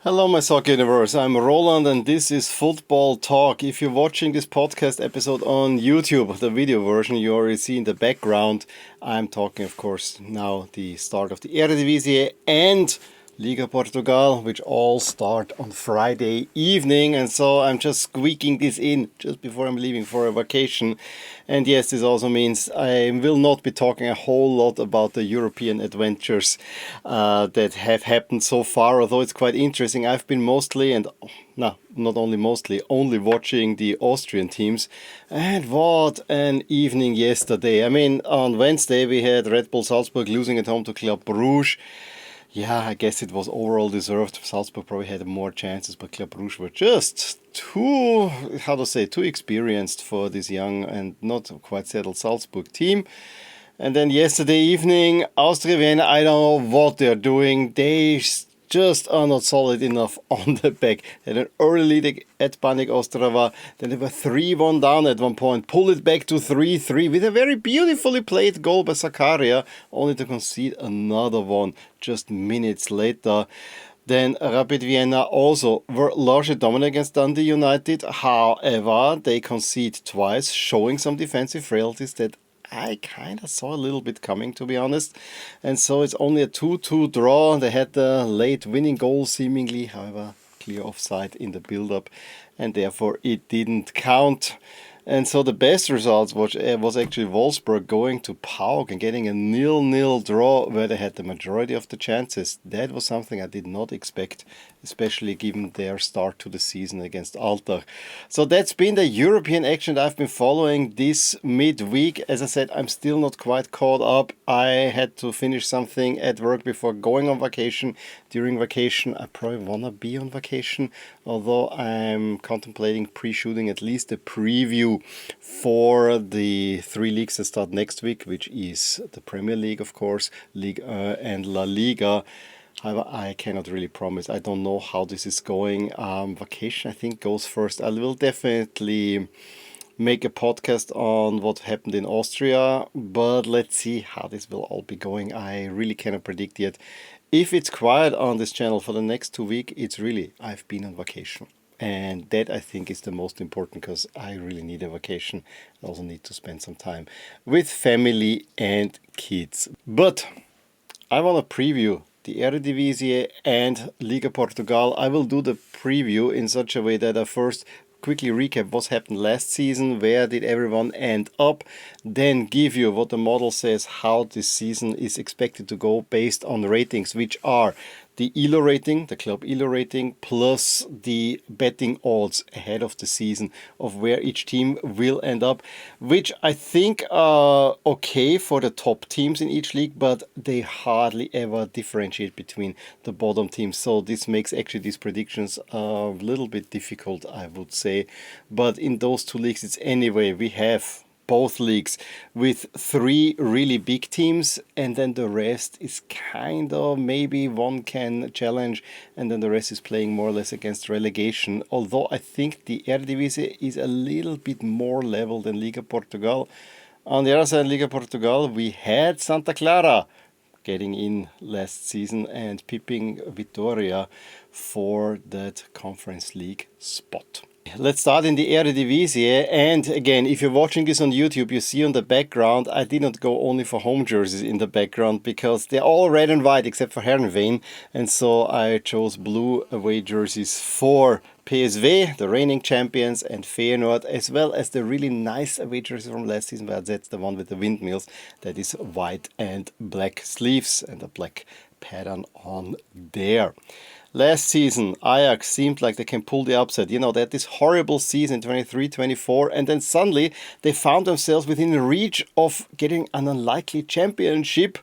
Hello, my soccer universe. I'm Roland, and this is Football Talk. If you're watching this podcast episode on YouTube, the video version, you already see in the background. I'm talking, of course, now the start of the Eredivisie and Liga Portugal, which all start on Friday evening. And so I'm just squeaking this in just before I'm leaving for a vacation. And yes, this also means I will not be talking a whole lot about the European adventures that have happened so far, although it's quite interesting. I've been mostly, and no, not only mostly, only watching the Austrian teams. And what an evening yesterday. I mean, on Wednesday we had Red Bull Salzburg losing at home to Club Brugge. Yeah, I guess it was overall deserved. Salzburg probably had more chances, but Club Brugge were just too experienced for this young and not quite settled Salzburg team. And then yesterday evening, Austria Vienna, I don't know what they're doing. They just are not solid enough on the back. They had an early lead at Baník Ostrava. Then they were 3-1 down at one point. Pulled it back to 3-3 with a very beautifully played goal by Zakaria, only to concede another one just minutes later. Then Rapid Vienna also were largely dominant against Dundee United. However, they concede twice, showing some defensive frailties that I kind of saw a little bit coming, to be honest. And so it's only a 2-2 draw. They had the late winning goal, seemingly, however, clear offside in the build-up, and therefore it didn't count. And so the best results was actually Wolfsburg going to PAOK and getting a 0-0 draw where they had the majority of the chances. That was something I did not expect, especially given their start to the season against Altach. So that's been the European action that I've been following this midweek. As I said, I'm still not quite caught up. I had to finish something at work before going on vacation. During vacation, I probably want to be on vacation, although I'm contemplating pre-shooting at least a preview for the three leagues that start next week, which is the Premier League, of course, Ligue 1 and La Liga. However, I cannot really promise. I don't know how this is going. Vacation, I think, goes first. I will definitely make a podcast on what happened in Austria, but let's see how this will all be going. I really cannot predict yet. If it's quiet on this channel for the next 2 weeks, it's really I've been on vacation. And that, I think, is the most important, because I really need a vacation. I also need to spend some time with family and kids. But I want to preview the Eredivisie and Liga Portugal. I will do the preview in such a way that I first quickly recap what happened last season, where did everyone end up, then give you what the model says how this season is expected to go based on ratings, which are the ELO rating, the club ELO rating, plus the betting odds ahead of the season of where each team will end up, which I think are okay for the top teams in each league, but they hardly ever differentiate between the bottom teams. So this makes actually these predictions a little bit difficult, I would say. But in those two leagues, it's anyway, we have both leagues with three really big teams, and then the rest is kind of maybe one can challenge, and then the rest is playing more or less against relegation. Although I think the Eredivisie is a little bit more level than Liga Portugal. On the other side, Liga Portugal, we had Santa Clara getting in last season and pipping Vitoria for that Conference League spot. Let's start in the Eredivisie, and again, if you're watching this on YouTube, you see on the background, I did not go only for home jerseys in the background, because they're all red and white except for Heerenveen, and so I chose blue away jerseys for PSV, the reigning champions, and Feyenoord, as well as the really nice away jersey from last season, but that's the one with the windmills, that is white and black sleeves and a black pattern on there. Last season, Ajax seemed like they can pull the upset. You know, they had this horrible season, 23-24, and then suddenly they found themselves within reach of getting an unlikely championship,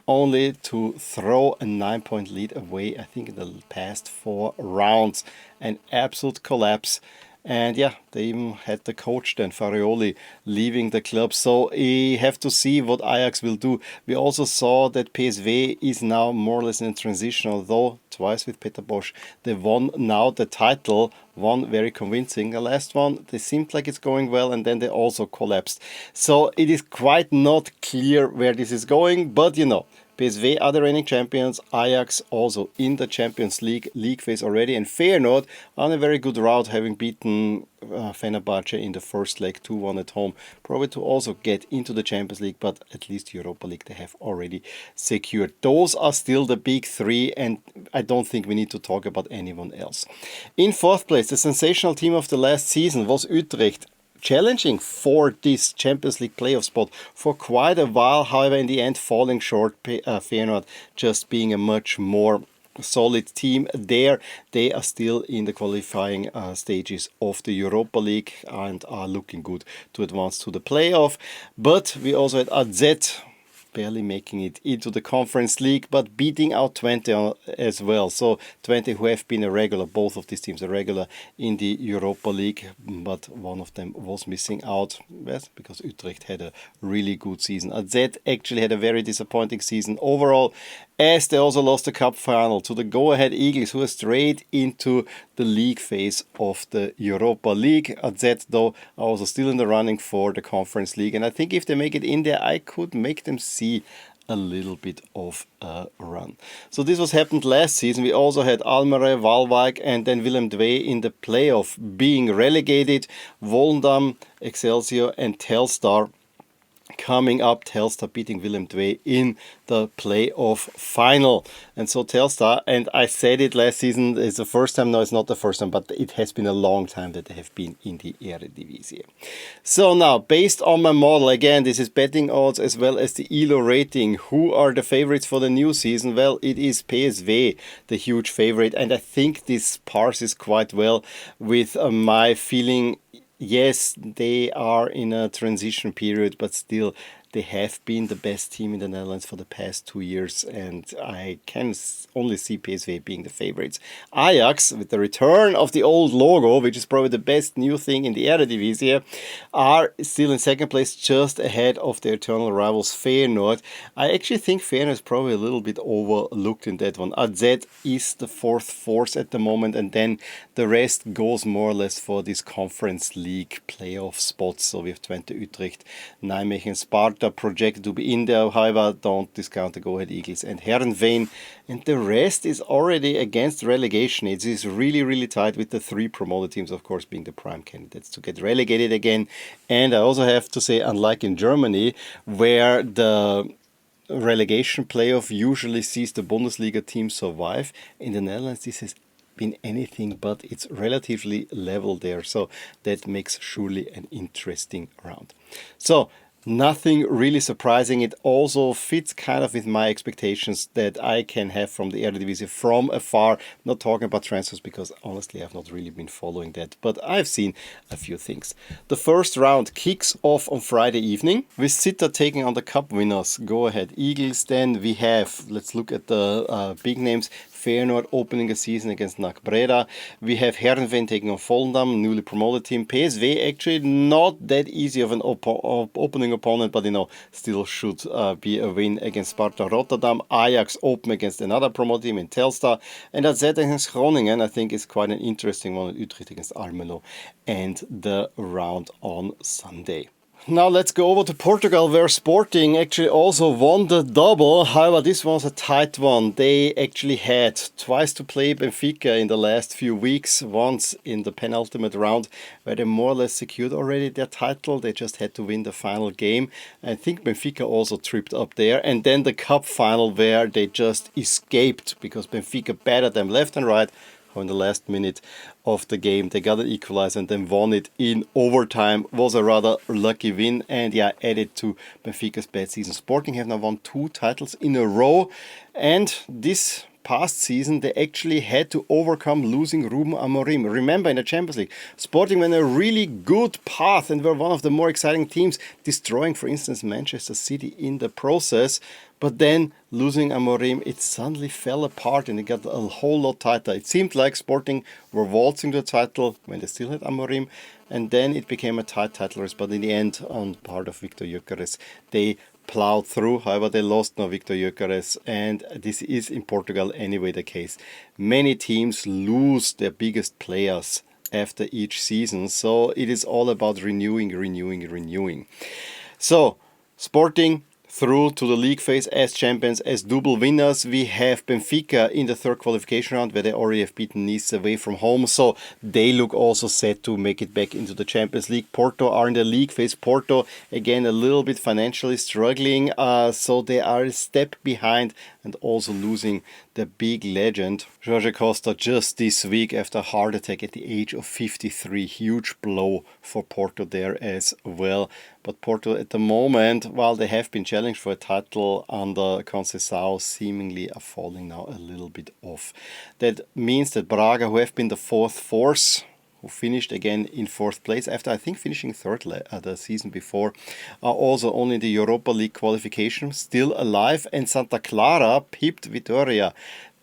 only to throw a 9-point lead away, I think, in the past 4 rounds. An absolute collapse. And yeah, they even had the coach then, Farioli, leaving the club. So we have to see what Ajax will do. We also saw that PSV is now more or less in a transition, although twice with Peter Bosch. They won now the title, one very convincing. The last one, they seemed like it's going well, and then they also collapsed. So it is quite not clear where this is going, but you know, PSV are the reigning champions, Ajax also in the Champions League phase already, and Feyenoord on a very good route, having beaten Fenerbahce in the first leg 2-1 at home, probably to also get into the Champions League, but at least Europa League they have already secured. Those are still the big three, and I don't think we need to talk about anyone else. In fourth place, the sensational team of the last season was Utrecht, challenging for this Champions League playoff spot for quite a while, however in the end falling short, Feyenoord just being a much more solid team there. They are still in the qualifying stages of the Europa League and are looking good to advance to the playoff. But we also had AZ barely making it into the Conference League, but beating out Twente as well. So Twente, who have been a regular, both of these teams are regular in the Europa League, but one of them was missing out, yes, because Utrecht had a really good season. AZ actually had a very disappointing season overall, as they also lost the cup final to the go-ahead Eagles, who are straight into the league phase of the Europa League. AZ, though, are also still in the running for the Conference League, and I think if they make it in there, I could make them see a little bit of a run. So this was happened last season. We also had Almere, Waalwijk and then Willem II in the playoff being relegated. Volendam, Excelsior and Telstar coming up, Telstar beating Willem II in the playoff final. And so Telstar, and I said it last season, it's the first time, no it's not the first time, but it has been a long time that they have been in the Eredivisie. So now, based on my model, again, this is betting odds as well as the ELO rating. Who are the favorites for the new season? Well, it is PSV, the huge favorite, and I think this parses quite well with my feeling. Yes, they are in a transition period, but still they have been the best team in the Netherlands for the past 2 years, and I can only see PSV being the favorites. Ajax, with the return of the old logo, which is probably the best new thing in the Eredivisie, are still in second place, just ahead of their eternal rivals Feyenoord. I actually think Feyenoord is probably a little bit overlooked in that one. AZ is the fourth force at the moment, and then the rest goes more or less for this Conference League playoff spots. So we have Twente, Utrecht, Nijmegen, Sparta projected to be in there. However, don't discount the go-ahead Eagles and Heerenveen. And the rest is already against relegation. It is really, really tight, with the three promoted teams, of course, being the prime candidates to get relegated again. And I also have to say, unlike in Germany, where the relegation playoff usually sees the Bundesliga team survive, in the Netherlands this has been anything but. It's relatively level there, so that makes surely an interesting round. So nothing really surprising. It also fits kind of with my expectations that I can have from the Eredivisie from afar. Not talking about transfers because honestly I've not really been following that, but I've seen a few things. The first round kicks off on Friday evening with Sitter taking on the cup winners, go ahead Eagles. Then we have, let's look at the big names. Feyenoord opening a season against NAC Breda. We have Heerenveen taking on Volendam, newly promoted team. PSV actually not that easy of an opening opponent, but still should be a win against Sparta Rotterdam. Ajax open against another promoted team in Telstar. And AZ against Groningen, I think, is quite an interesting one. Utrecht against Almelo, and the round on Sunday. Now let's go over to Portugal, where Sporting actually also won the double. However, this was a tight one. They actually had twice to play Benfica in the last few weeks. Once in the penultimate round, where they more or less secured already their title. They just had to win the final game. I think Benfica also tripped up there. And then the cup final, where they just escaped because Benfica battered them left and right. In the last minute of the game, they got an equalizer and then won it in overtime. Was a rather lucky win, and added to Benfica's bad season. Sporting have now won 2 titles in a row, and this past season they actually had to overcome losing Ruben Amorim. Remember, in the Champions League, Sporting went a really good path and were one of the more exciting teams, destroying, for instance, Manchester City in the process. But then, losing Amorim, it suddenly fell apart and it got a whole lot tighter. It seemed like Sporting were waltzing to the title when they still had Amorim, and then it became a tight title race. But in the end, on part of Victor Gyökeres, they plowed through. However, they lost now Victor Gyökeres, and this is in Portugal anyway the case. Many teams lose their biggest players after each season, so it is all about renewing. So, Sporting through to the league phase as champions, as double winners. We have Benfica in the third qualification round where they already have beaten Nice away from home, so they look also set to make it back into the Champions League. Porto are in the league phase. Porto again a little bit financially struggling, so they are a step behind and also losing the big legend Jorge Costa just this week after a heart attack at the age of 53. Huge blow for Porto there as well. But Porto at the moment, while they have been challenged for a title under Conceição, seemingly are falling now a little bit off. That means that Braga, who have been the fourth force, who finished again in fourth place after I think finishing third the season before, are also only in the Europa League qualification, still alive, and Santa Clara pipped Vitoria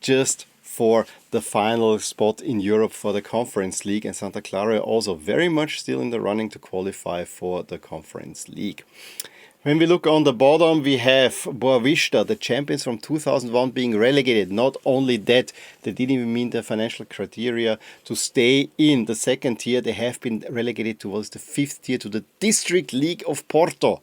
just for the final spot in Europe for the Conference League, and Santa Clara also very much still in the running to qualify for the Conference League. When we look on the bottom, we have Boavista, the champions from 2001, being relegated. Not only that, they didn't even meet the financial criteria to stay in the second tier. They have been relegated towards the fifth tier to the District League of Porto.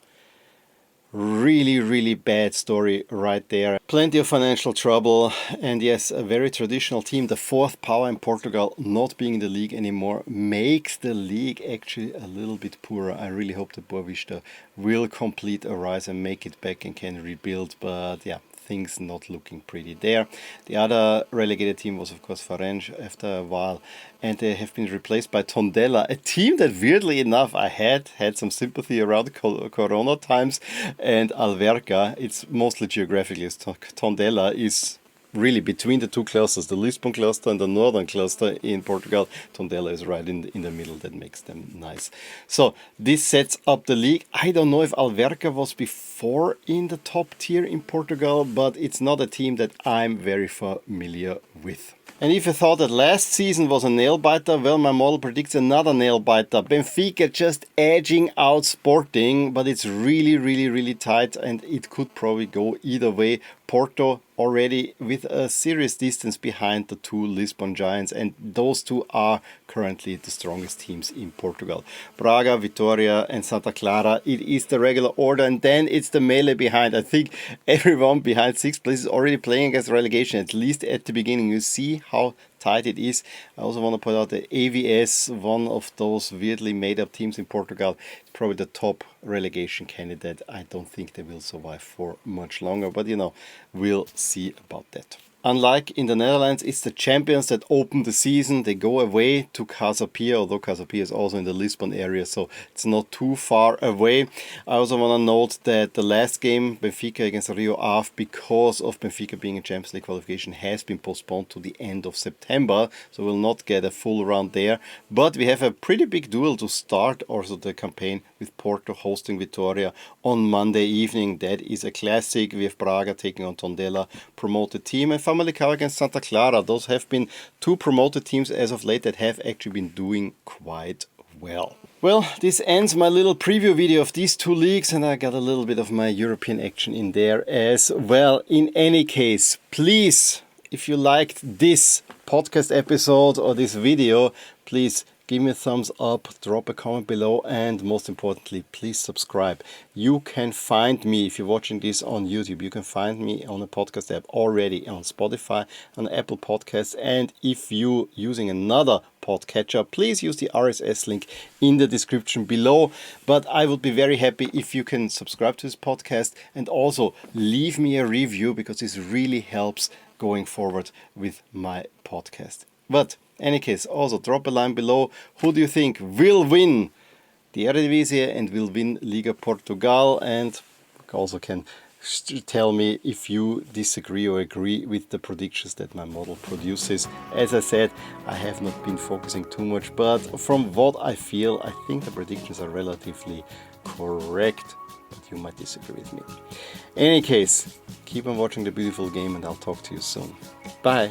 Really, really bad story right there. Plenty of financial trouble, and yes, a very traditional team, the fourth power in Portugal, not being in the league anymore, makes the league actually a little bit poorer. I really hope that Boavista will complete a rise and make it back and can rebuild, but yeah, things not looking pretty there. The other relegated team was of course Farense after a while, and they have been replaced by Tondela, a team that weirdly enough I had some sympathy around Corona times, and Alverca. It's mostly geographically. Tondela is really between the two clusters, the Lisbon cluster and the northern cluster in Portugal. Tondela is right in the middle. That makes them nice. So this sets up the league. I don't know if Alverca was before in the top tier in Portugal, but it's not a team that I'm very familiar with. And if you thought that last season was a nail-biter, well, my model predicts another nail-biter. Benfica just edging out Sporting, but it's really, really, really tight, and it could probably go either way. Porto already with a serious distance behind the two Lisbon giants, and those two are currently the strongest teams in Portugal. Braga, Vitoria and Santa Clara, it is the regular order, and then it's the melee behind. I think everyone behind sixth place is already playing against relegation, at least at the beginning. You see how tight it is. I also want to point out that AVS, one of those weirdly made up teams in Portugal, is probably the top relegation candidate. I don't think they will survive for much longer, but you know, we'll see about that. Unlike in the Netherlands, it's the champions that open the season. They go away to Casa Pia, although Casa Pia is also in the Lisbon area, so it's not too far away. I also want to note that the last game, Benfica against Rio Ave, because of Benfica being in Champions League qualification, has been postponed to the end of September, so we'll not get a full round there. But we have a pretty big duel to start also the campaign, with Porto hosting Vitoria on Monday evening. That is a classic. We have Braga taking on Tondela, promoted team, and Famalicão against Santa Clara. Those have been two promoted teams as of late that have actually been doing quite well. Well, this ends my little preview video of these two leagues, and I got a little bit of my European action in there as well. In any case, please, if you liked this podcast episode or this video, please give me a thumbs up, drop a comment below, and most importantly, please subscribe. You can find me, if you're watching this on YouTube, you can find me on a podcast app already on Spotify, on Apple Podcasts, and if you're using another podcatcher, please use the RSS link in the description below. But I would be very happy if you can subscribe to this podcast and also leave me a review, because this really helps going forward with my podcast. But in any case, also drop a line below. Who do you think will win the Eredivisie and will win Liga Portugal? And also can tell me if you disagree or agree with the predictions that my model produces. As I said, I have not been focusing too much, but from what I feel, I think the predictions are relatively correct. But you might disagree with me. In any case, keep on watching the beautiful game, and I'll talk to you soon. Bye.